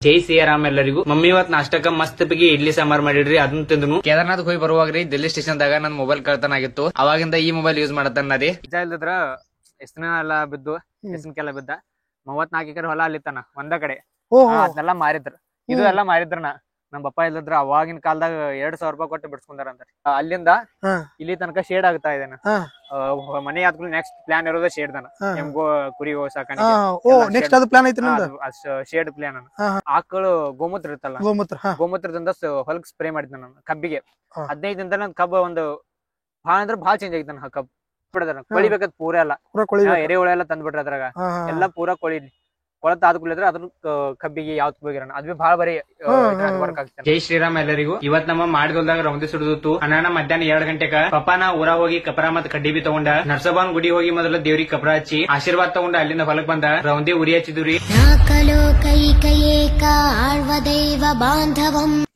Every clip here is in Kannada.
ಜೈ ಸಿಯಾರಾಮ್ ಎಲ್ಲರಿಗೂ. ಮಮ್ಮಿ ಇವತ್ ನಾಷ್ಟಕ್ಕ ಮಸ್ತ್ ಪೈಕಿ ಇಡ್ಲಿ ಸಾಂಬಾರ್ ಮಾಡಿಡ್ರಿ, ಅದನ್ನ ತಿಂದ್ರು. ಕೇದಾರ್ನಾಥ್ ಹೋಗಿ ಬರುವಾಗ್ರಿ ದಿಲ್ಲಿ ಸ್ಟೇಷನ್ ದಾಗ ನನ್ ಮೊಬೈಲ್ ಕಳ್ತನ ಆಗಿತ್ತು. ಅವಾಗಿಂದ ಈ ಮೊಬೈಲ್ ಯೂಸ್ ಮಾಡತ್ತನ್ನ ರೀ. ನಿಜ ಇಲ್ದಿದ್ರ ಎಸ್ನ ಎಲ್ಲ ಬಿದ್ದು ಎಸ್ನಕ್ಕೆಲ್ಲ ಬಿದ್ದ 34 ಎಕರೆ ಹೊಲ ಅಲ್ಲಿತ್ತಾನ ಒಂದ ಕಡೆ. ಅದನ್ನೆಲ್ಲ ಮಾರಿದ್ರ. ಇದು ಎಲ್ಲ ಮಾರಿದ್ರನ ನಮ್ ಪಪ್ಪ ಇಲ್ಲದ್ರ ಅವಾಗಿನ ಕಾಲದಾಗ 2000 ರೂಪಾಯಿ ಕೊಟ್ಟು ಬಿಡ್ಸ್ಕೊಂಡಾರಂತ. ಅಲ್ಲಿಂದ ಇಲ್ಲಿ ತನಕ ಶೇಡ್ ಆಗ್ತಾ ಇದೇನ. ಮನೆ ಆದ್ಮೇಲೆ ನೆಕ್ಸ್ಟ್ ಪ್ಲಾನ್ ಇರೋದ ಶೇಡ್ ದನ, ಎಮ್ಗೋ ಕುರಿಗೋ ಸಾಕಾಣಿಕೆ ಶೇಡ್ ಪ್ಲಾನ್. ಆಕಳು ಗೋಮೂತ್ರ ಇರುತ್ತಲ್ಲ, ಗೋಮೂತ್ರದಿಂದ ಹೊಲಕ್ ಸ್ಪ್ರೇ ಮಾಡಿದ್ನ ನಾನು ಕಬ್ಬಿಗೆ. 15 ದಿನದ ನನ್ ಕಬ್ಬ ಒಂದು ಭಾಳ ಅಂದ್ರ ಭಾಳ ಚೇಂಜ್ ಆಗಿತ್ತು. ನನ್ ಕಬ್ಬ ಬಿಡದ ಕೊಳಿಬೇಕದ್ ಪೂರ ಎಲ್ಲ ಎರೆಹುಳ ಎಲ್ಲ ತಂದ್ಬಿಟ್ರ ಅದ್ರಾಗ ಎಲ್ಲಾ ಪೂರಾ ಕೊಳಿ ಕೊಳತ ಆದ್ಕೂಲಿದ್ರೆ ಅದ್ರ ಕಬ್ಬಿಗೆ ಯಾವ್ದು ಹೋಗಿರೋಣ ಅದು ಭಾಳ ಬರೀ ವರ್ಕ್ ಆಗ್ತದೆ. ಜೈ ಶ್ರೀರಾಮ್ ಎಲ್ಲರಿಗೂ. ಇವತ್ ನಮ್ಮ ಮಾಡಿದೊಲ್ದಾಗ ರೌಂದಿ ಸುಡಿದಿತ್ತು. ಅಣ್ಣ ಮಧ್ಯಾಹ್ನ 2 ಗಂಟೆಗ ಪಪ್ಪಾನ ಊರಾಗ ಹೋಗಿ ಕಪರ ಮತ್ ಕಡ್ಡಿ ಬಿ ತಗೊಂಡ ನರ್ಸಬಾನ್ ಗುಡಿ ಹೋಗಿ ಮೊದಲ ದೇವ್ರಿಗೆ ಕಪರ ಹಚ್ಚಿ ಆಶೀರ್ವಾದ ತಗೊಂಡ ಅಲ್ಲಿಂದ ಹೊಲಕ್ ಬಂದ ರೌಂದಿ ಉರಿ ಹಚ್ಚಿದ್ರಿ.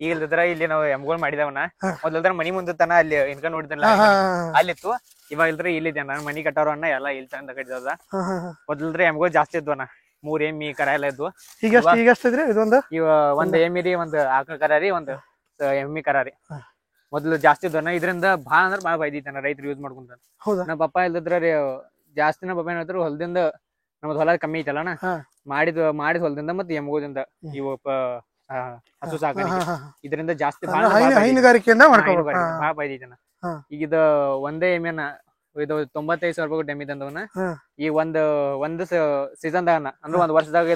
ಈಗ ಇಲ್ದಿದ್ರ ಇಲ್ಲಿ ನಾವು ಎಮ್ಗೋಳ್ ಮಾಡಿದವನ ಮೊದಲ್ದ್ರ ಮನಿ ಮುಂದತನ ಅಲ್ಲಿ ಇನ್ಕ ನೋಡಿದಲ್ಲ ಅಲ್ಲಿತ್ತು. ಇವಾಗ ಇಲ್ದ್ರೆ ಇಲ್ಲಿದ್ದೆ ನಾನು ಮನಿ ಕಟ್ಟೋರನ್ನ ಎಲ್ಲ ಇಲ್ಲಿ ಚಂದ ಕಟ್ಟಿದ. ಮೊದಲ್ದ್ರೆ ಎಮ್ಗೋಳ್ ಜಾಸ್ತಿ ಇದ್ವನ 3 ಎಮ್ಮಿ ಕರ ಎಲ್ಲ ಇದ್ವು. ಈಗ ಒಂದ್ ಎಮ್ಮಿರಿ ಒಂದ್ ಆಕಳ ಕರ ರೀ, ಒಂದ್ ಎಮ್ಮಿ ಕರ ರೀ. ಮೊದ್ಲು ಜಾಸ್ತಿ ಇದ್ವನ. ಇದರಿಂದ ಭಾಳ ಅಂದ್ರ ಭಾಳ ಬೈದಿತ್ತಾನ ರೈತರು ಯೂಸ್ ಮಾಡ್ಕೊಂತ. ನಮ್ಮ ಪಪ್ಪ ಇಲ್ದಿದ್ರ ಜಾಸ್ತಿ ನಮ್ಮ ಪಪ್ಪ ಏನ್ ಹೊಲದಿಂದ ನಮ್ದು ಹೊಲ ಕಮ್ಮಿ ಐತಲ್ಲಣ್ಣ, ಮಾಡಿದ ಹೊಲದಿಂದ ಮತ್ತೆ ಎಮ್ಗೋದಿಂದ ಇವು ಹಸು ಸಾಕಾಣಿಕೆ ಇದರಿಂದ ಜಾಸ್ತಿ ಭಾಳ ಬೈದಿದ್ದಾನ. ಈಗ ಇದು ಒಂದೇ ಎಮ್ಮೆನ ಇದು 95,000 ರೂಪಾಯಿ ಡೆಮ್ಮಿ ತಂದವನ. ಈಗ ಒಂದು ಸೀಸನ್ ದಾಗ ಅಂದ್ರೆ ಒಂದ್ ವರ್ಷದಾಗ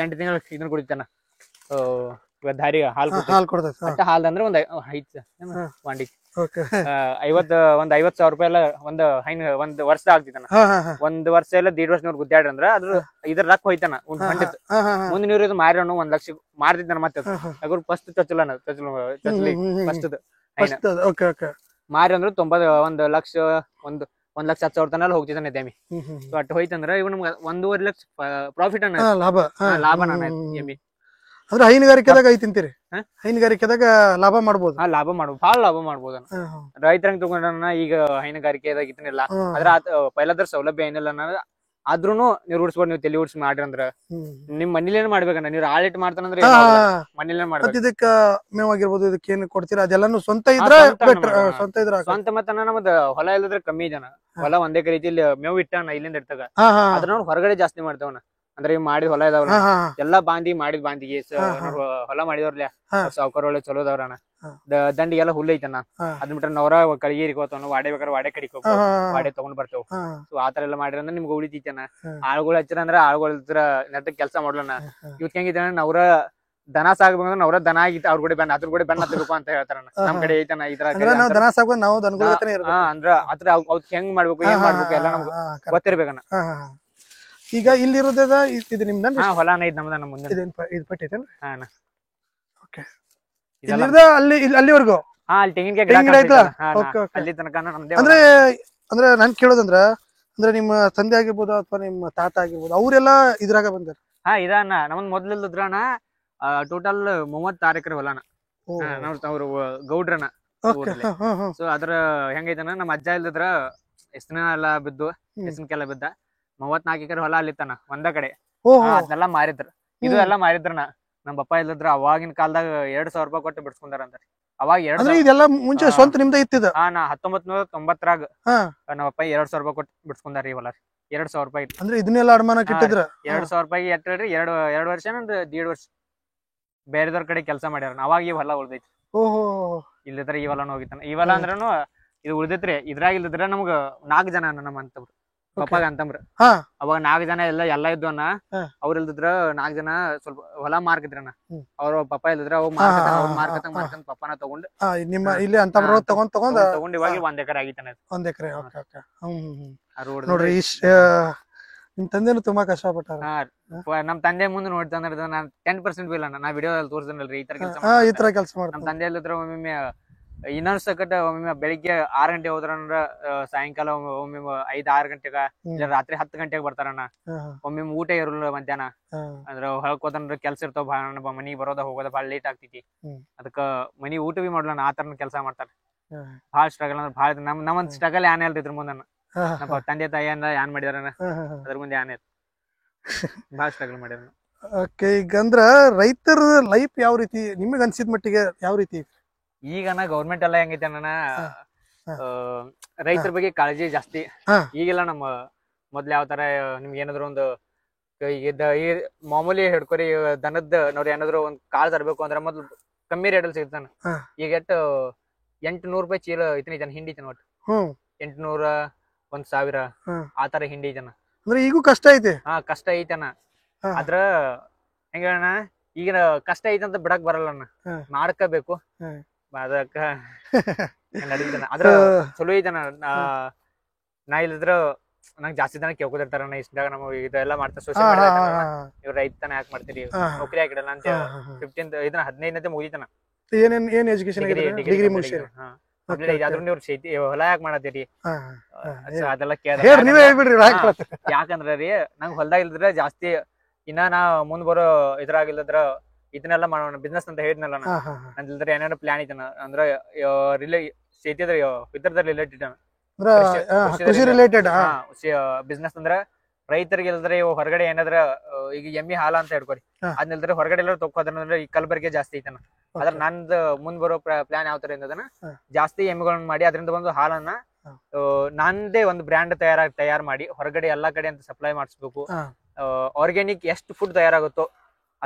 8 ತಿಂಗಳು ಇದನ್ನ ಕುಡಿತಾನ ದಾರಿ ಹಾಲ್ ಕೊಡ್ತೈತಿ. ಹಾಲ್ ಅಂದ್ರೆ ಒಂದ್ 5 ವಾಂಡಿ 50,000 ರೂಪಾಯಿ ಎಲ್ಲ ಒಂದ್ ವರ್ಷ ಆಗ್ತಿದ್ದಾನ. ಒಂದ್ ವರ್ಷ ಎಲ್ಲ 1.5 ವರ್ಷ ನೋಡ್ ಗುದ್ದಾಡ್ರಿ ಅಂದ್ರ ಅದ್ರ ಇದ್ರ ರೊಕ್ಕ ಹೋಯ್ತಾನ ಮುಂದ್ ನೀರು ಇದು ಮಾರೋಣ 1 ಲಕ್ಷ ಮಾರ್ತಿದ್ದಾನ. ಮತ್ತೆ ಅದ್ರ ಫಸ್ಟ್ ಮಾರಿ ಅಂದ್ರೆ 1,10,000 ತನ ಹೋಗ್ತಿದ್ದಾನೆ ಡೆಮ್ಮಿ. ಅಟ್ ಹೋಯ್ತಂದ್ರ ಇವ್ ನಮ್ಗೆ 1.5 ಲಕ್ಷ ಪ್ರಾಫಿಟ್ ಲಾಭ ಎಮ್ಮಿ. ಅಂದ್ರೆ ಹೈನುಗಾರಿಕೆದಾಗ ಐತಿಂತೀರಿ, ಹೈನುಗಾರಿಕೆದಾಗ ಲಾಭ ಮಾಡ್ಬೋದು. ಭಾಳ ಲಾಭ ಮಾಡ್ಬೋದು. ರೈತರಂಗ್ ತಗೊಂಡ ಈಗ ಹೈನುಗಾರಿಕೆದಾಗ ಇದನ್ನಿಲ್ಲ ಅದ್ರ ಪೈಲದ್ರ ಸೌಲಭ್ಯ ಏನಿಲ್ಲ ಅನ್ನೋದು. ಆದ್ರೂನು ನೀವು ರೂಢಿಸ್ಬೋದು, ನೀವು ತಲೆ ಓಡಿಸಿ ಮಾಡ್ರಿ ಅಂದ್ರ ನಿಮ್ ಮನೇಲೇನ್ ಮಾಡ್ಬೇಕನ್ನ. ನೀವು ಆಳಿಟ್ ಮಾಡ್ತಾನಂದ್ರೆ ಮನೇಲೇನ್ ಮಾಡ್ಬೇಕು. ಇದಕ್ಕ ಮೇವಾಗಿರ್ಬೋದು, ಇದಕ್ಕೆ ಏನ್ ಕೊಡ್ತೀರಾ ಅದೆಲ್ಲಾನು ಸ್ವಂತ ಇದ್ರ ಸ್ವಂತ ಮತ್ತನ ನಮ್ದು ಹೊಲ ಇಲ್ಲದ್ರೆ ಕಮ್ಮಿ ಜನ ಹೊಲ ಒಂದೇ ರೀತಿಲಿ ಮೇವು ಇಟ್ಟಾನ ಇಲ್ಲಿಂದ ಇಡ್ತಾಗ ಅದ್ರ ಹೊರಗಡೆ ಜಾಸ್ತಿ ಮಾಡ್ತಾವನ. ಅಂದ್ರೆ ಈಗ ಮಾಡಿದ ಹೊಲ ಇದಾವಲ್ಲ ಎಲ್ಲಾ ಮಾಡಿದ ಬಾಂದಿಗೆ ಹೊಲ ಮಾಡಿದವ್ರಲ್ಲ ಸಾವುಕಾರ ಒಳ್ಳೆ ಚಲೋದವ್ರಣ. ದಂಡಿಗೆಲ್ಲ ಹುಲ್ಲು ಐತನ ಅದ್ ಬಿಟ್ರೆ ನವರ ಕಳಿಗೆ ಇರ್ಕೋತಾನ, ವಾಡೆ ಬೇಕಾದ್ರೆ ವಾಡೆ ಕಡಿಕೋ ವಾಡೆ ತಗೊಂಡ್ ಬರ್ತೇವ್. ಸೊ ಆತರ ಎಲ್ಲ ಮಾಡಿರ ಅಂದ್ರೆ ನಿಮ್ಗೆ ಉಳಿತೈತನ. ಆಳ್ಗಳು ಹಚ್ಚಿರ ಅಂದ್ರೆ ಆಳ್ಗಳ ನೆಟ್ಟಗ್ ಕೆಲ್ಸ ಮಾಡ್ಲನ. ಇವತ್ ಹೆಂಗಿದ ನವ್ರ ದನ ಸಾಕ್ಬೇಕಂದ್ರೆ ನವ್ರ ದನ ಆಗಿತ್ತು ಅವ್ರ ಕೂಡ ಅದ್ರ ಕೂಡ ಬೆನ್ನ ಹತ್ತಬೇಕು ಅಂತ ಹೇಳ್ತಾರ. ನಮ್ ಕಡೆ ಐತನ ಇದ್ರ ಅಂದ್ರ ಅದ್ರ ಅವ್ಕ್ ಹೆಂಗ್ ಮಾಡ್ಬೇಕು ಏನ್ ಮಾಡ್ಬೇಕು ಎಲ್ಲ ನಮ್ಗೆ ಗೊತ್ತಿರ್ಬೇಕನ. ಈಗ ಇಲ್ಲಿರೋದ ಇದು ನಿಮ್ದ ಹೊಲಾನ ಐತ್ ನಮ್ದ ನಮ್ಮ ಮುಂದೆ ಇದು ಪಟ್ಟೈತೇನ್ರಿ? ಅಲ್ಲಿವರೆಗೂ ಅಲ್ಲಿ ತೆಂಗಿನಕಾಯಿ ಅಲ್ಲಿ ತನಕ ಅಂದ್ರೆ ನಾನ್ ಕೇಳೋದಂದ್ರ ಅಂದ್ರೆ ನಿಮ್ಮ ತಂದೆ ಆಗಿರ್ಬೋದು ಅಥವಾ ನಿಮ್ಮ ತಾತ ಆಗಿರ್ಬೋದು ಅವ್ರೆಲ್ಲಾ ಇದ್ರಾಗ ಬಂದಾರ? ಇದನ್ನ ನಮ್ದ್ ಮೊದ್ಲಿದ್ರಣ ಟೋಟಲ್ 36 ಎಕರೆ ಹೊಲಾನ ಅವ್ರು ಗೌಡ್ರನ. ಸೊ ಅದ್ರ ಹೆಂಗೈತನ ನಮ್ಮ ಅಜ್ಜ ಇಲ್ದಿದ್ರ ಎಸ್ನ ಎಲ್ಲಾ ಬಿದ್ದು ಎಸ್ನಕ್ಕೆಲ್ಲ ಬಿದ್ದ 34 ಎಕರೆ ಹೊಲ ಅಲ್ಲಿತ್ತಾನ ಒಂದ ಕಡೆ. ಅದನ್ನೆಲ್ಲ ಮಾರಿದ್ರ. ಇದು ಎಲ್ಲ ಮಾರಿದ್ರನ ನಮ್ ಪಪ್ಪ ಇಲ್ಲದ್ರ ಅವಾಗಿನ ಕಾಲದಾಗ 2,000 ರೂಪಾಯಿ ಕೊಟ್ಟು ಬಿಡ್ಸ್ಕೊಂಡಾರಂತ. ಅವಾಗ ಇದೆಲ್ಲ ಮುಂಚೆ ಸ್ವಂತ ನಿಮ್ದ ಇತ್ತಿದ? 1990 ನಮ್ಮ ಪಪ್ಪ 2,000 ರೂಪಾಯಿ ಕೊಟ್ಟು ಬಿಡ್ಸ್ಕೊಂಡಾರ ಈ ಹೊಲ. 2,000 ರೂಪಾಯಿ ಅಂದ್ರೆ ಇದನ್ನೆಲ್ಲ ಅಡಮಾನ ಇಟ್ಟಿದ್ರ. 2,000 ರೂಪಾಯಿ ಎಟ್ ಹೇಳ್ರಿ, 2 ವರ್ಷ 1.5 ವರ್ಷ ಬೇರೆದವ್ರ ಕಡೆ ಕೆಲಸ ಮಾಡ್ಯಾರ. ಅವಾಗ ಈ ಹೊಲ ಉಳ್ದೈತಿ. ಇಲ್ಲದ್ರ ಈ ಹೊಲನ ಹೋಗಿತ್ತಾನ. ಈ ಹೊಲ ಅಂದ್ರನು ಇದು ಉಳ್ದೈತ್ರಿ. ಇದ್ರಾಗ ಇಲ್ಲದ್ರ ನಮ್ಗ 4 ಜನ ನಮ್ಮ ಅಂತವ್ರು ಪಪ್ಪಾಗ ಅಂತಂಬ್ರ. ಅವಾಗ 4 ಜನ ಎಲ್ಲ ಇದ್ವನ್ನ. ಅವ್ರ ಇಲ್ದಿದ್ರ 4 ಜನ ಸ್ವಲ್ಪ ಹೊಲ ಮಾರ್ಕಿದ್ರನ. ಅವ್ರ ಪಪ್ಪ ಇಲ್ದಿದ್ರ ಅವ್ ಮಾರ್ಕಂತ ಪಪ್ಪನ ತಗೊಂಡ್ ನಿಮ್ಮ ಇಲ್ಲಿ ಅಂತ ತಗೊಂಡ್ ಇವಾಗ 1 ಎಕರೆ ಆಗಿತ್ತಾನ. 1 ಎಕರೆ. ನೋಡ್ರಿ ನಿಮ್ ತಂದೆನು ತುಂಬಾ ಕಷ್ಟಪಟ್ಟಾರ. ನಮ್ ತಂದೆ ಮುಂದೆ ನೋಡ್ತಂದ್ರ ನಾನ್ 10% ಬಿಲ್ ನಾ ವಿಡಿಯೋದಲ್ಲಿ ತೋರಿಸಿದ್ನಲ್ರಿ ಈ ತರ ಕೆಲಸ ಮಾಡ್ತಾರೆ. ನಮ್ ತಂದೆ ಇಲ್ದಿದ್ರ ಒಮ್ಮೆ ಇನ್ನೊಂದ್ ಸಕಟ್ ಒಮ್ಮೆ ಬೆಳಿಗ್ಗೆ 6 ಗಂಟೆ ಹೋದ್ರಂದ್ರ ಸಾಯಂಕಾಲ ಒಮ್ಮೆ 5-6 ಗಂಟೆಗ ರಾತ್ರಿ 10 ಗಂಟೆಗೆ ಬರ್ತಾರಣ್ಣ. ಒಮ್ಮೆ ಊಟ ಇರಲ್ಲ ಮಧ್ಯಾಹ್ನ. ಅಂದ್ರ ಹೊಳಕ್ ಹೋದಂದ್ರ ಕೆಲ್ಸ ಇರ್ತಾವ ಭಾಳ, ಮನಿಗ್ ಬರೋದ ಹೋಗೋದ ಭಾಳ ಲೇಟ್ ಆಗ್ತೈತಿ. ಅದಕ್ಕ ಮನಿ ಊಟ ಬಿ ಮಾಡ್ಲಣ್ಣ ಆ ತರ ಕೆಲ್ಸ ಮಾಡ್ತಾರ. ಭಾಳ ಸ್ಟ್ರಗಲ್ ಅಂದ್ರೆ ಭಾಳ ನಮ್ಮೊಂದ್ ಸ್ಟ್ರಗಲ್ ಏನ್ ಇಲ್ದಿದ್ರ ಮುಂದನ್ನ ನಮ್ಮ ತಂದೆ ತಾಯಿ ಏನ್ ಮಾಡಿದಾರನ ಅದ್ರ ಮುಂದೆ ಏನ್ ಭಾಳ ಸ್ಟ್ರಗಲ್ ಮಾಡ್ಯಾರ. ಓಕೆ, ಈಗ ಅಂದ್ರ ರೈತರ ಲೈಫ್ ಯಾವ ರೀತಿ ನಿಮಗ್ ಅನ್ಸಿದ ಮಟ್ಟಿಗೆ ಯಾವ ರೀತಿ? ಈಗ ಗೌರ್ಮೆಂಟ್ ಎಲ್ಲ ಹೆಂಗೈತೆ ಅಣ್ಣ, ಹಾ, ಹಾ. ರೈತರ ಬಗ್ಗೆ ಕಾಳಜಿ ಜಾಸ್ತಿ. ಹಾ. ಈಗೆಲ್ಲ ನಮ್ಮ ಮೊದ್ಲು ಯಾವ ತರ ನಿಮ್ಗೆ ಏನಾದ್ರು ಒಂದು ಈ ಮಾಮೂಲಿ ಹಿಡ್ಕೊರಿ ದನದ ನೋಡ್ರಿ ಏನಾದ್ರು ಒಂದ್ ಕಾಳ್ ತರ್ಬೇಕು ಅಂದ್ರೆ ಮೊದ್ಲು ಕಮ್ಮಿ ರೇಟಲ್ಲಿ ಸಿಗ್ತಾನ. ಹಾ. ಈಗ 800 ರೂಪಾಯಿ ಚೀಲ ಐತನ ಹಿಂಡಿ ಐತನ ಒಟ್ಟು. 800, 1000 ಆ ತರ ಹಿಂಡಿ ಐತನ. ಅಂದ್ರೆ ಈಗೂ ಕಷ್ಟ ಐತೆ. ಹಾ, ಕಷ್ಟ ಐತನ. ಅದ್ರ ಹೆಂಗಣ್ಣ, ಈಗಿನ ಕಷ್ಟ ಐತಂತ ಬಿಡಕ್ ಬರಲ್ಲಣ್ಣ, ಮಾಡ್ಕೋಬೇಕು. ಅದಕ್ಕ ನಡೀತಾನ. ಅದ್ರ ಚಲೋ ಐತನ. ನಾ ಇಲ್ಲಿದ್ರ ನಂಗೆ ಜಾಸ್ತಿ ಜನ ಕೇಳ್ಕೊತಿರ್ತಾರ, ಇಷ್ಟಾಗ ನಮ್ಮ ಇದೆಲ್ಲ ಮಾಡ್ತಾ ಸೋಶಿಯಲ್ ಮೀಡಿಯಾ, ಇವ್ರ ರೈತನ ಯಾಕೆ ಮಾಡ್ತೀರಿ, ನೌಕರಿ ಹಾಕಿಡಲ್ಲ ಅಂತ 15 ಮುಗಿತಾನ. ಏನ್ ಎಜುಕೇಶನ್? ಡಿಗ್ರಿ ಮುಗಿಸಿ. ಆದ್ರೂ ನೀವು ಹೊಲ ಯಾಕೆ ಮಾಡತ್ತೀರಿ ಅದೆಲ್ಲ ಯಾಕಂದ್ರ ರೀ, ನಂಗ್ ಹೊಲ್ದಾಗ ಇಲ್ದ್ರ ಜಾಸ್ತಿ ಇನ್ನ ನಾ ಮುಂದ್ ಬರೋ ಇದ್ರಾಗಿಲ್ಲದ್ರ ಇದನ್ನೆಲ್ಲ ಮಾಡೋಣ ಬಿಸ್ನೆಸ್ ಅಂತ ಹೇಳಿದ್ನಲ್ಲ. ನಂದಿಲ್ದ್ರ ಏನಾದ್ರು ಪ್ಲಾನ್ ಐತನ ಅಂದ್ರ ಶೇತಿ ಇದ್ರದ ರಿಲೇಟೆಡ್ ಬಿಸ್ನೆಸ್ ಅಂದ್ರ ರೈತರಿಗೆ ಇಲ್ದ್ರೆ ಹೊರಗಡೆ ಏನಾದ್ರ ಈಗ ಎಮ್ಮಿ ಹಾಲ ಅಂತ ಹೇಳ್ಕೊರಿ, ಅದ್ನಿಲ್ದ್ರೆ ಹೊರಗಡೆ ಎಲ್ಲ ತೊಕ್ಕೋದ್ರ ಈ ಕಲಬೆರಕೆ ಜಾಸ್ತಿ ಐತನ. ಅದ್ರ ನಂದ್ ಮುಂದ್ ಬರೋ ಪ್ಲಾನ್ ಯಾವ ತರ ಇಂದನ, ಜಾಸ್ತಿ ಎಮ್ಮಿಗಳನ್ನ ಮಾಡಿ ಅದರಿಂದ ಒಂದು ಹಾಲನ್ನ ನಂದೇ ಒಂದು ಬ್ರ್ಯಾಂಡ್ ತಯಾರು ಮಾಡಿ ಹೊರಗಡೆ ಎಲ್ಲಾ ಕಡೆ ಅಂತ ಸಪ್ಲೈ ಮಾಡಿಸ್ಬೇಕು. ಆರ್ಗ್ಯಾನಿಕ್ ಎಷ್ಟು ಫುಡ್ ತಯಾರಾಗುತ್ತೋ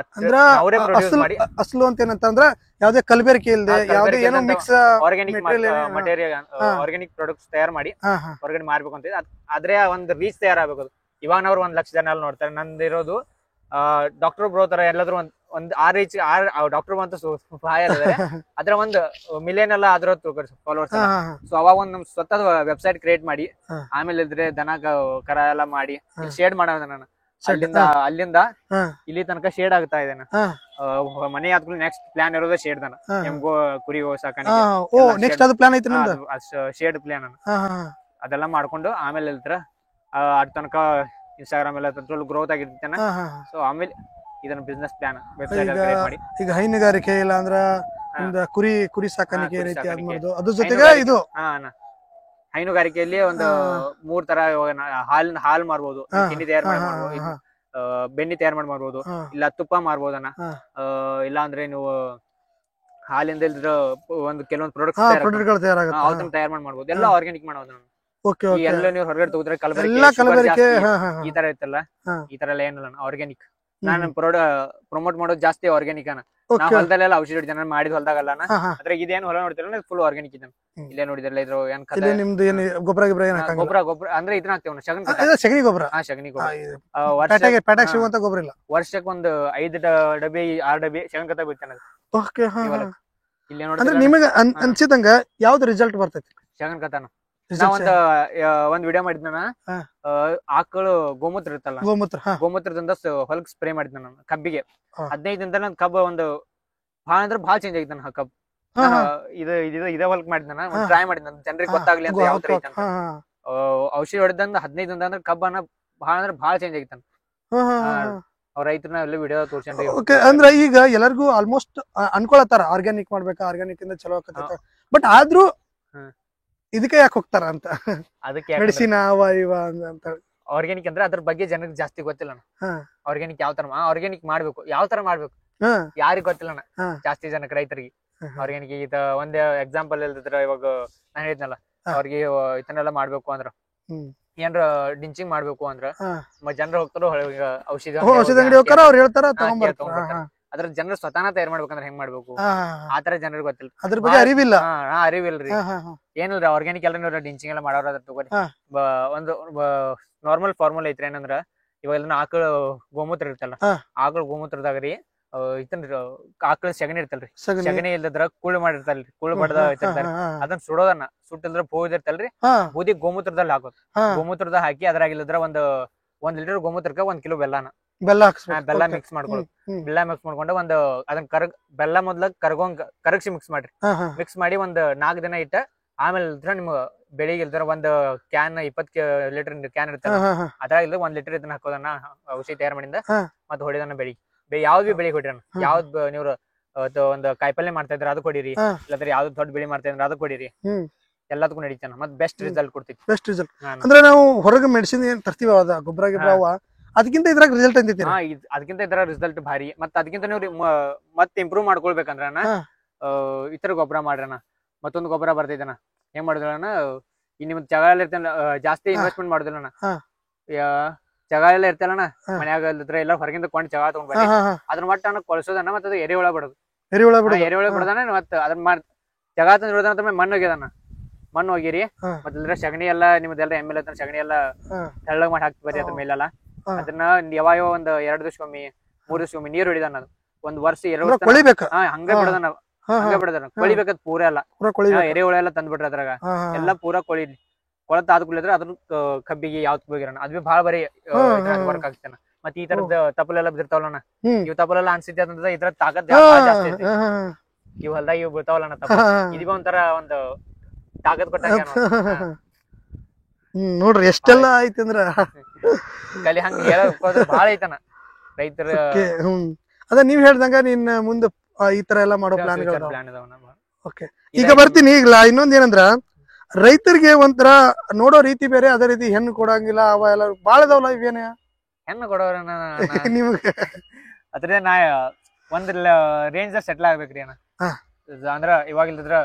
ಅವರೇ ಪ್ರೊಡ್ಯೂಸ್ ಮಾಡಿ. ಅಸಲು ಅಂತ ಏನಂತಂದ್ರ ಯಾವ್ದೇ ಕಲಬೆರಕೆ ಇಲ್ಲದೆ ಯಾವ್ದೇ ಏನೋ mix organic material organic products ತಯಾರು ಮಾಡಿ ಹೊರಗಡೆ ಮಾರ್ಬೇಕು ಅಂತ. ಆದ್ರೆ ಒಂದು ರೀಚ್ ತಯಾರಾಗಬೇಕು. ಇವಾಗ ಅವ್ರು 1 ಲಕ್ಷ ಜನ ನೋಡ್ತಾರೆ. ನಂದಿರೋದು ಡಾಕ್ಟರ್ ಬ್ರೋ ತರ ಎಲ್ಲಾದ್ರೂ ಒಂದ್ ಡಾಕ್ಟರ್ ಬಂತ ಸಹಾಯ ಅದ್ರ ಒಂದು ಮಿಲಿಯನ್ ಎಲ್ಲ ಅದ್ರ ಫಾಲೋವರ್ಸ್. ಸೊ ಅವಾಗ ಒಂದ್ ನಮ್ ಸ್ವತಃ ವೆಬ್ಸೈಟ್ ಕ್ರಿಯೇಟ್ ಮಾಡಿ, ಆಮೇಲೆ ಇದ್ರೆ ದನ ಕರ ಎಲ್ಲ ಮಾಡಿ ಶೇಡ್ ಮಾಡೋದ ನಾನು. ಅಲ್ಲಿಂದ ಇಲ್ಲಿ ತನಕ ಶೇಡ್ ಆಗ್ತಾ ಇದೆ. ಮನೆ ಆದ್ಮೇಲೆ ನೆಕ್ಸ್ಟ್ ಪ್ಲಾನ್ ಇರೋದು ಶೇಡ್ ದನ, ಹೆಂಗೋ ಕುರಿ ಸಾಕಾಣಿಕೆ ಶೇಡ್ ಪ್ಲಾನ್ ಅದೆಲ್ಲ ಮಾಡ್ಕೊಂಡು ಆಮೇಲೆ ಇಲ್ತರ ಅದ್ ತನಕ ಇನ್ಸ್ಟಾಗ್ರಾಮ್ ಎಲ್ಲ ಗ್ರೋತ್ ಆಗಿರ್ತೇನೆ. ಸೊ ಆಮೇಲೆ ಇದನ್ನ ಬಿಸ್ನೆಸ್ ಪ್ಲಾನ್ ವೆಬ್ಸೈಟ್ ಕ್ರಿಯೇಟ್ ಮಾಡಿ. ಈಗ ಹೈನುಗಾರಿಕೆ ಇಲ್ಲ ಅಂದ್ರ ಕುರಿ ಸಾಕಾಣಿಕೆ ರೀತಿ ಅದ್ರ ಜೊತೆಗೆ ಇದು ಹೈನುಗಾರಿಕೆಯಲ್ಲಿ ಒಂದು 3 ತರ ಹಾಲ್ ಮಾರ್ಬೋದು, ತಿಂಡಿ ತಯಾರು ಮಾಡಿ ಮಾಡ್ಬೋದು, ಬೆಣ್ಣೆ ತಯಾರು ಮಾಡಿ ಮಾಡ್ಬೋದು, ಇಲ್ಲ ತುಪ್ಪ ಮಾರ್ಬೋದನ್ನ, ಇಲ್ಲ ಅಂದ್ರೆ ನೀವು ಹಾಲಿಂದ ಇಲ್ದ್ರ ಒಂದು ಕೆಲವೊಂದು ಪ್ರಾಡಕ್ಟ್ಸ್ ತಯಾರು ಮಾಡಿ ಮಾಡ್ಬೋದು. ಎಲ್ಲ ಆರ್ಗ್ಯಾನಿಕ್ ಮಾಡೋದು. ಎಲ್ಲ ನೀವು ಹೊರಗಡೆ ತಗೋದ್ರೆ ಕಲಬೆರಕೆ ಈ ತರ ಇತ್ತಲ್ಲ, ಈ ತರ ಎಲ್ಲ ಏನಿಲ್ಲ. ಆರ್ಗ್ಯಾನಿಕ್ ನಾನು ಪ್ರಮೋಟ್ ಮಾಡೋದು ಜಾಸ್ತಿ ಆರ್ಗ್ಯಾನಿಕ್ ಅನ್ನ. ನಾ ಹೊಲದಲ್ಲೆಲ್ಲ ಔಷಧಿ ಹೊಡಿತಾನೆ, ಮಾಡಿದ ಹೊಲದಾಗಲ್ಲ. ಅದ್ರ ಇದೇನು ಹೊಲ ನೋಡ್ತಿರಲ್ಲ ಫುಲ್ ಆರ್ಗ್ಯಾನಿಕ್ ಇದೆ. ಇಲ್ಲೇ ನೋಡಿದ್ರಲ್ಲ ಇದ್ರ ಗೊಬ್ಬರ ಅಂದ್ರೆ ಇದನ್ನ ಹಾಕ್ತೇವ್ ಸಗಣಿ ಗೊಬ್ಬರ. ಸಗಣಿ ಗೊಬ್ಬರ ವರ್ಷಕ್ಕೆ ಒಂದು 5 ಡಬ್ಬಿ 6 ಡಬ್ಬಿ ಶಗಣಿ ಕತ್ತ ಬಿಡ್ತೇನೆ. ಇಲ್ಲೇ ನೋಡಿದ್ರೆ ನಿಮಗೆ ಅನ್ಸಿದಂಗ ಯಾವ್ದು ರಿಸಲ್ಟ್ ಬರ್ತೈತಿ ಶಗಣಿ ಕತ್ತಾನ? ನಾ ಒಂದ್ ವಿಡಿಯೋ ಮಾಡಿದ್ನ, ಆಕಳು ಗೋಮೂತ್ರ ಇರುತ್ತಲ್ಲ, ಗೋಮೂತ್ರದಿಂದ ಹೊಲಕ್ ಸ್ಪ್ರೇ ಮಾಡಿದ್ನ ನಾನು ಕಬ್ಬಿಗೆ. 15 ದಿನದಲ್ಲಿ ನನ್ ಕಬ್ಬ ಒಂದು ಭಾಳ ಅಂದ್ರೆ ಭಾಳ ಚೇಂಜ್ ಆಗಿತ್ತು. ನನ್ನ ಕಬ್ಬು ಇದೇ ಹೊಲಕ್ ಮಾಡಿದ್ನ, ಟ್ರೈ ಮಾಡಿದ್ನ ಜನರಿಗೆ ಗೊತ್ತಾಗ್ಲಿ ಅಂತ ಯಾವ ತರ ಐತ. ಔಷಧಿ ಹೊಡೆದಂದ 15 ದಿನದ ಅಂದ್ರೆ ಕಬ್ಬನ ಭಾಳ ಅಂದ್ರೆ ಭಾಳ ಚೇಂಜ್ ಆಗಿತ್ತ. ಅವ್ರ ರೈತರನ್ನ ಎಲ್ಲ ವಿಡಿಯೋ ತೋರ್ಸಂಡ್ರಿ. ಅಂದ್ರೆ ಈಗ ಎಲ್ಲರಿಗೂ ಆಲ್ಮೋಸ್ಟ್ ಅನ್ಕೊಳತಾರ ಆರ್ಗ್ಯಾನಿಕ್ ಮಾಡ್ಬೇಕಾ, ಆರ್ಗ್ಯಾನಿಕ್ ಇಂದ ಚಲೋ ಆಕತ್ತ. ಬಟ್ ಆದ್ರೂ ಇದಕ್ಕೆ ಯಾಕೆ ಹೋಗ್ತಾರ ಅಂತ, ಅದಕ್ಕೆ ಮೆಡಿಸಿನ್ ಅಂತ. ಆರ್ಗ್ಯಾನಿಕ್ ಅಂದ್ರೆ ಅದ್ರ ಬಗ್ಗೆ ಜನರಿಗೆ ಜಾಸ್ತಿ ಗೊತ್ತಿಲ್ಲ. ಆರ್ಗ್ಯಾನಿಕ್ ಯಾವ ತರ ಆರ್ಗ್ಯಾನಿಕ್ ಮಾಡ್ಬೇಕು, ಯಾವ ತರ ಮಾಡ್ಬೇಕು ಯಾರಿಗ್ ಗೊತ್ತಿಲ್ಲ ಜಾಸ್ತಿ ಜನಕ್ಕೆ ರೈತರಿಗೆ. ಆರ್ಗ್ಯಾನಿಕ್ ಈಗ ಒಂದ್ ಎಕ್ಸಾಂಪಲ್ ಹೇಳ್ತಿದ್ರ, ಇವಾಗ ನಾನ್ ಹೇಳಿದ್ನಲ್ಲ, ಅವ್ರಿಗೆ ಇದನ್ನೆಲ್ಲ ಮಾಡ್ಬೇಕು ಅಂದ್ರ ಏನ್ರ ಡಿಂಚಿಂಗ್ ಮಾಡ್ಬೇಕು ಅಂದ್ರ ಜನರು ಹೋಗ್ತಾರ ಔಷಧಿ ಅಂಗಡಿ ಹೋಗ್ತಾರ, ಅವ್ರು ಹೇಳ್ತಾರ ಅದ್ರ ಜನರು ಸ್ವತಃ ತಯಾರು ಮಾಡ್ಬೇಕಂದ್ರೆ ಹೆಂಗ್ ಮಾಡ್ಬೇಕು ಆತರ ಜನರಿಗೆ ಗೊತ್ತಿಲ್ಲ. ಅದ್ರ ಬಗ್ಗೆ ಅರಿವಿಲ್ಲ. ಅರಿವಿಲ್ರಿ. ಏನಿಲ್ರಿ ಆರ್ಗ್ಯಾನಿಕ್ ಎಲ್ಲ ಡಿಂಚಿಂಗ್ ಎಲ್ಲ ಮಾಡೋರ ಅದ್ರ ತಗೋರಿ. ಒಂದು ನಾರ್ಮಲ್ ಫಾರ್ಮುಲಾ ಐತ್ರಿ. ಏನಂದ್ರ ಇವಾಗ ಆಕಳ ಗೋಮೂತ್ರ ಇರ್ತಲ್ಲ, ಆಕಳ ಗೋಮೂತ್ರದಾಗ್ರಿ ಆಕಳ ಸಗಣಿ ಇರ್ತಲ್ರಿ, ಸಗಣಿ ಇಲ್ದ್ರ ಕೂಳು ಮಾಡಿರ್ತಾರಲ್ರಿ, ಕೂಳು ಬಡ್ದ ಇರ್ತಾರ, ಅದನ್ನ ಸುಡೋದನ್ನ ಸುಟ್ಟಿಲ್ದ್ರ ಬೋದ್ ಇರ್ತಲ್ರಿ, ಬೂದಿ ಗೋಮೂತ್ರದಲ್ಲಿ ಹಾಕೋದು. ಗೋಮೂತ್ರದ ಹಾಕಿ ಅದ್ರಾಗಿಲ್ಲದ್ರ 1 ಲೀಟರ್ ಗೋಮೂತ್ರಕ್ಕ 1 ಕಿಲೋ ಬೆಲ್ಲ ಮಿಕ್ಸ್ ಮಾಡ್ಕೊಳ್ಳೋದು. ಬೆಲ್ಲ ಮಿಕ್ಸ್ ಮಾಡ್ಕೊಂಡು ಅದನ್ನ ಬೆಲ್ಲ ಮೊದ್ಲ ಕರಗಿಸಿ ಮಿಕ್ಸ್ ಮಾಡ್ರಿ. ಮಿಕ್ಸ್ ಮಾಡಿ 4 ದಿನ ಇಟ್ಟ ಆಮೇಲೆ ನಿಮ್ ಬೆಳಿಗ್ಗೆ ಇಲ್ದ್ರ ಕ್ಯಾನ್ 20 ಲೀಟರ್ ಕ್ಯಾನ್ ಇರ್ತಲ್ಲ, ಅದ್ರಾಗಿಲ್ದ 1 ಲೀಟರ್ ಇದನ್ನ ಹಾಕೋದನ್ನ ಔಷಧಿ ತಯಾರು ಮಾಡಿಂದ ಮತ್ತೆ ಹೊಡಿದನ್ನ ಬೆಳಿಗ್ಗೆ ಯಾವ್ದ್ ಬಿ ಬೆಳಿ ಹೊಡಿರ. ಯಾವ್ದ್ ನೀವ್ರ ಒಂದ್ ಕಾಯಿಪಲ್ಲೆ ಮಾಡ್ತಾ ಇದ್ರ ಅದಕ್ಕೆ ಹೊಡಿರಿ, ಇಲ್ಲಾಂದ್ರೆ ಯಾವ್ದು ದೊಡ್ಡ ಬೆಳಿ ಮಾಡ್ತಾ ಇದ್ರ ಅದಕ್ಕೆ ಹೊಡಿರಿ. ಎಲ್ಲದಕ್ಕೂ ನಡೀತಾನ, ಮತ್ ಬೆಸ್ಟ್ ರಿಸಲ್ಟ್ ಕೊಡ್ತೈತಿ. ಬೆಸ್ಟ್ ರಿಸಲ್ಟ್ ಅಂದ್ರೆ ನಾವು ಹೊರಗೆ ಮೆಡಿಸಿನ್ ಏನ್ ತರ್ತೀವಿ, ಗೊಬ್ಬರ ಅದಕ್ಕಿಂತ ಇದ್ರಾಗ ರಿಸಲ್ಟ್ ಅಂತೈತಿ. ಹಾ ಅದಕ್ಕಿಂತ ಇದ್ರ ರಿಸಲ್ಟ್ ಭಾರಿ. ಮತ್ತ ಅದಕ್ಕಿಂತ ನೀವು ಮತ್ತೆ ಇಂಪ್ರೂವ್ ಮಾಡ್ಕೊಳ್ಬೇಕಂದ್ರಣ್ಣ ಇತರ ಗೊಬ್ಬರ ಮಾಡ್ರಣ. ಮತ್ತೊಂದು ಗೊಬ್ಬರ ಬರ್ತೈತಣ್ಣ. ಏನ್ ಮಾಡಿದ್ರಣ್ಣ, ಈ ನಿಮ್ ಜಾಗ ಎಲ್ಲ ಇರ್ತಲ್ಲ, ಜಾಸ್ತಿ ಇನ್ವೆಸ್ಟ್ಮೆಂಟ್ ಮಾಡುದಿಲ್ಲಣ್ಣ. ಜಾಗ ಎಲ್ಲ ಇರ್ತಲ್ಲಣ್ಣ ಮನ್ಯಾಗ ಎಲ್ಲ ಹೊರಗಿಂದ ಕೊಂಡ್ ಜಾಗ ತಗೊಂಡ್ಬರ್ರಿ. ಅದ್ರ ಮಟ್ಟ ಕೊಳಸೋದನ್ನ ಮತ್ತೆ ಅದು ಎರೆಹುಳ ಬಿಡೋದು. ಎರೆಹುಳ ಬಿಡೋದನ್ನ ಮತ್ತ ಅದನ್ನ ಜಾಗ ತಂದ್ ಮಣ್ಣು ಹೋಗ್ಯದಣ್ಣ. ಮಣ್ಣು ಹೋಗಿರಿ ಮತ್ತೆ ಸಗಣಿ ಎಲ್ಲಾ ನಿಮ್ದೆಲ್ಲ ಎಮ್ಮೆಲ್ ಸಗಣಿ ಎಲ್ಲಾ ತೆಳ್ಳಗ್ ಮಾಡಿ ಹಾಕ್ತಿ ಬರ್ರಿ ಅದ್ರ ಮೇಲೆಲ್ಲ. ಅದನ್ನ ಯಾವಾಗ ಒಂದ್ 2 ದಿವ್ಸಕ್ಕೊಮ್ಮೆ 3 ದಿವ್ಸಕ್ಕೊಮ್ಮೆ ನೀರ್ ಹೊಡಿದಾನ. ಅದು ಒಂದ್ ವರ್ಷ 2 ವರ್ಷ ಹಂಗ ಬಿಡೋದನ್ನ. ಹಂಗ ಬಿಡೋದನ್ನ ಕೊಳಿಬೇಕದ್ ಪೂರ ಎಲ್ಲ. ಎರೆಹುಳ ಎಲ್ಲ ತಂದ್ಬಿಟ್ರಿ ಅದ್ರಾಗ ಎಲ್ಲಾ ಪೂರಾ ಕೊಳಿಲಿ. ಕೊಳತ್ ಆದ್ಕೂಲಿದ್ರೆ ಅದ್ರ ಕಬ್ಬಿಗೆ ಯಾವ್ದು ಹೋಗಿರೋಣ ಅದು ಬಿ ಭಾಳ ಬರೀ ವರ್ಕ್ ಆಗ್ತಾನ. ಮತ್ ಈ ತರದ್ ತಪ್ಪಲೆಲ್ಲ ಬಿರ್ತಾವಲ್ಲಣ್ಣ, ಇವ್ ತಪ್ಪಲೆಲ್ಲ ಅನ್ಸಿದ್ದೆ ಅಂತಂದ್ರೆ ಇದ್ರ ತಾಕತ್ ಜಾಸ್ತಿ ಐತಿ. ಇವ್ ಹೊಲ್ದಾಗ ಇವ್ ಬಿರ್ತಾವಲ್ಲಣ್ಣ ತಪ್ಪ, ಇದೀಗ ಒಂಥರ ಒಂದು ತಾಕತ್ ಕೊಟ್ಟಾಗ ನೋಡ್ರಿ ಎಷ್ಟೆಲ್ಲಾ ಐತಿ ಅಂದ್ರ ಕಲಿ ಹಂಗ ಹೇಳೋದ್ರ ಭಾಳ ಐತನ ರೈತರ. ಅದ ನೀವ್ ಹೇಳ್ದಂಗ ನಿನ್ ಮುಂದೆ ಈ ತರ ಎಲ್ಲಾ ಮಾಡೋ ಪ್ಲಾನ್ ಇದಾವಣ್ಣ. ಓಕೆ, ಈಗ ಬರ್ತೀನಿ. ಈಗ ಇನ್ನೊಂದ್ ಏನಂದ್ರ ರೈತರಿಗೆ ಒಂಥರ ನೋಡೋ ರೀತಿ ಬೇರೆ, ಅದೇ ರೀತಿ ಹೆಣ್ಣು ಕೊಡಂಗಿಲ್ಲ ಅವ ಎಲ್ಲ ಬಾಳ ಇದಾವಲ್ಲ. ಇವೇನ ಹೆಣ್ಣು ಕೊಡೋರ ನಿಮ್ಗೆ ಅದ್ರ ನಾ ಒಂದ್ ರೇಂಜ್ ಸೆಟ್ಲ್ ಆಗ್ಬೇಕ್ರಿ ಅಣ್ಣ. ಅಂದ್ರ ಇವಾಗ ಇಲ್ದ್ರ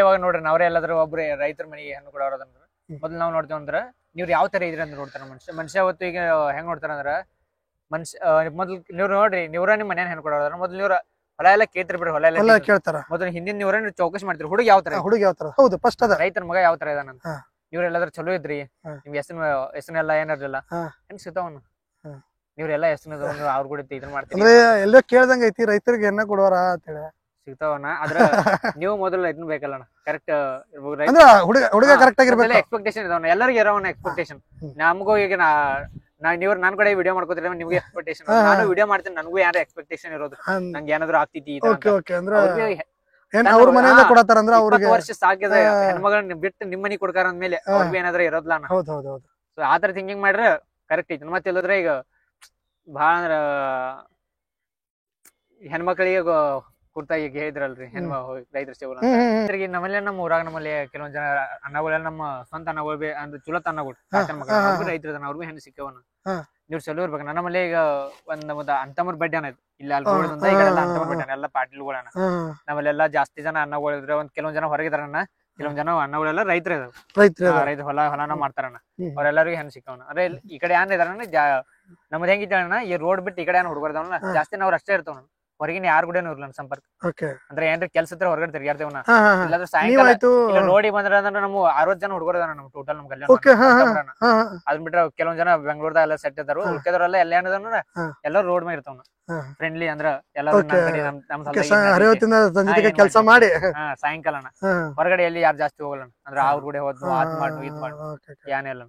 ಇವಾಗ ನೋಡ್ರಿ ನಾವ್ರೇ ಎಲ್ಲಾದ್ರೂ ಒಬ್ರು ರೈತರ ಮನೆಗೆ ಹೆಣ್ಣು ಕೊಡೋರಂದ್ರ ಮೊದ್ಲು ನಾವ್ ನೋಡ್ತೇವ ಅಂದ್ರ ನೀವ್ರ ಯಾವ ತರ ಇದ್ರಿ ಅಂತ ನೋಡ್ತಾರ ಮನುಷ್ಯ ಹೊತ್ತು. ಈಗ ಹೆಂಗ್ ನೋಡ್ತಾರ ಅಂದ್ರ ಮೊದ್ಲು ನೀವ್ ನೋಡ್ರಿ ನೀವ್ರ ನಿಮ್ ಮನೇನ ಹೆಣ್ಣು ಕೊಡೋದ್ರ ಮೊದ್ಲು ನೀವ್ರ ಹೊಲ ಎಲ್ಲ ಕೇಳ್ತಿರ್ಬಿಡ್ರಿ. ಹೊಲ ಎಲ್ಲ ಕೇಳ್ತಾರ. ಮೊದ್ಲು ಹಿಂದಿನ ನೀವ್ರ ಚೌಕಶ್ ಮಾಡ್ತೀರಿ ಹುಡುಗ ಯಾವ ತರ ಹೌದು ಫಸ್ಟ್ ಅದ ರೈತರ ಮಗ ಯಾವ ತರ ಇದಾನಂತ. ನೀವ್ರ ಎಲ್ಲಾದ್ರೂ ಚಲೋ ಇದ್ರಿ, ನಿಮ್ ಹೆಸನೆಲ್ಲ ಏನಿರ್ಲಿಲ್ಲ ಹೆಣ್ ಸಿಗ್ತಾವನು. ನೀವ್ರೆಲ್ಲಾ ಹೆಸನ ಅವ್ರ ಕೂಡ ಇದನ್ ಮಾಡ್ತೀರಿ ಎಲ್ಲ ಕೇಳ್ದಂಗ ಐತಿ ರೈತರಿಗೆ ಹೆಣ್ಣ ಕೊಡೋರ ಅಂತೇಳಿ ಸಿಗ್ತಾವಣ್ಣ. ಆದ್ರ ನೀವು ಮೊದಲು ಇದನ್ ಬೇಕಲ್ಲಣ್ಣ ಕರೆಕ್ಟ್ ಹುಡುಗ ಕರೆಕ್ಟ್ ಆಗಿರ್ಬೇಕು. ಎಕ್ಸ್ಪೆಕ್ಟೇಷನ್ ಇದಾವಣ್ಣ ಎಲ್ಲರಿಗೂ ಇರೋವನ್ನ ಎಕ್ಸ್ಪೆಕ್ಟೇಷನ್. ನಮಗೂ ಈಗ ನನ್ ಕಡೆ ವಿಡಿಯೋ ಮಾಡ್ಕೋತೀರ ನಿಮ್ಗೆ ಎಕ್ಸ್ಪೆಕ್ಟೇಷನ್, ನಾನು ವಿಡಿಯೋ ಮಾಡ್ತೀನಿ ನನಗೂ ಯಾರು ಎಕ್ಸ್ಪೆಕ್ಟೇಷನ್ ಇರೋದು ನಂಗೆ ಏನಾದ್ರು ಆಗ್ತೈತಿ. ಅವ್ರ ಮನೆಯಿಂದ ಕೊಡತಾರಂದ್ರ 20 ವರ್ಷ ಸಾಕಿದ ಹೆಣ್ಮಗಳನ್ನ ಬಿಟ್ಟು ನಿಮ್ ಮನಿ ಕೊಡ್ತಾರ ಅಂದ್ಮೇಲೆ ಅವ್ರಿಗೆ ಏನಾದ್ರು ಇರೋದ್ಲ. ಸೊ ಆತರ ಥಿಂಕಿಂಗ್ ಮಾಡ್ರೆ ಕರೆಕ್ಟ್ ಐತಿ. ಮತ್ತೆ ಇಲ್ಲದ್ರೆ ಈಗ ಭಾಳ ಅಂದ್ರ ಹೆಣ್ಮಕ್ಳಿಗೆ ಕುರ್ತಾ ಈಗ ಹೇಳಿದ್ರಲ್ರಿ ರೈತರ ಸೇವಲ ನಮ್ಮಲ್ಲೇ ನಮ್ಮ ಊರಾಗ ನಮ್ಮಲ್ಲಿ ಕೆಲವೊಂದ್ ಜನ ಅನ್ನಗಳೆಲ್ಲ ನಮ್ಮ ಸ್ವಂತ ಅನ್ನಗಳು ಅಂದ್ರೆ ಚುಲತ್ ಅನ್ನಗಳು ರೈತರ ಅವ್ರಿಗೂ ಹೆಣ್ಣು ಸಿಕ್ಕವನ್ನ. ನೀವ್ ಚಲೋ ಇರ್ಬೇಕು. ನಮ್ಮಲ್ಲಿ ಈಗ ಒಂದ್ ಅಂತಮರ್ ಬಡ್ಡಿ ಅನ್ನೈತಿ ಇಲ್ಲ ಅಲ್ಲಿ ಅಂತಮರ್ ಬಡ್ಡಿ ಎಲ್ಲ ಪಾಟೀಲ್ಗಳನ್ನ. ನಮ್ಮಲ್ಲೆಲ್ಲಾ ಜಾಸ್ತಿ ಜನ ಅನ್ನಗಳು ಇದ್ರೆ ಒಂದ್ ಕೆಲವೊಂದ್ ಜನ ಹೊರಗಿದಾರಣ್ಣ, ಕೆಲವೊಂದ್ ಜನ ಅನ್ನಗಳೆಲ್ಲ ರೈತರ ರೈತ ಹೊಲನ ಮಾಡ್ತಾರಣ್ಣ. ಅವ್ರೆಲ್ಲರಿಗೂ ಹೆಣ್ಣು ಸಿಕ್ಕವನ್ನ. ಅದೇ ಈ ಕಡೆ ಏನ್ ಇದಾರಣ್ಣ ನಮ್ದು ಹೆಂಗಿದ್ದಾರಣ್ಣ, ಈ ರೋಡ್ ಬಿಟ್ಟು ಈ ಕಡೆ ಏನ್ ಹುಡುಗರ್ದವಲ್ಲ ಜಾಸ್ತಿ ನಾವ್ ಅಷ್ಟೇ ಇರ್ತವಣ್ಣ. ಹೊರಗಿನ ಯಾರು ಕೂಡ ಇರ್ಲ ಸಂಪರ್ಕ. ಅಂದ್ರೆ ಏನ್ರಿ ಕೆಲ್ಸ ಇದ್ರೆ ಹೊರಗಡೆ ತಿರ್ಗಾಡ್ತೇವಣ್ಣ. ಇಲ್ಲಾಂದ್ರೆ ಸಾಯಂಕಾಲ ರೋಡಿಗೆ ಬಂದ್ರ ಅಂದ್ರೆ ನಮ್ಮ 60 ಜನ ಹುಡುಗರದಾರ ನಮ್ ಟೋಟಲ್ ನಮ್ ಕಲ್ಯಾಣ. ಅದ್ ಬಿಟ್ರೆ ಕೆಲವೊಂದ್ ಜನ ಬೆಂಗಳೂರ್ದಾಗ ಎಲ್ಲ ಸೆಟ್ ಇದಾರು. ಉಳ್ಕೆದವ್ರೆಲ್ಲ ಎಲ್ಲ ಏನದ ಎಲ್ಲರೂ ರೋಡ್ ಮೇಲೆ ಇರ್ತಾವಣ್ಣ. ಫ್ರೆಂಡ್ಲಿ ಅಂದ್ರ ಎಲ್ಲರೂ ಕೆಲಸ ಮಾಡಿ ಸಾಯಂಕಾಲನ ಹೊರಗಡೆ ಎಲ್ಲಿ ಯಾರು ಜಾಸ್ತಿ ಹೋಗಲ್ಲ. ಅಂದ್ರೆ ಅವ್ರ ಕೂಡ ಹೋದ್ ಅದ್ ಮಾಡು ಇದ್ ಮಾಡು ಏನಿಲ್ಲ.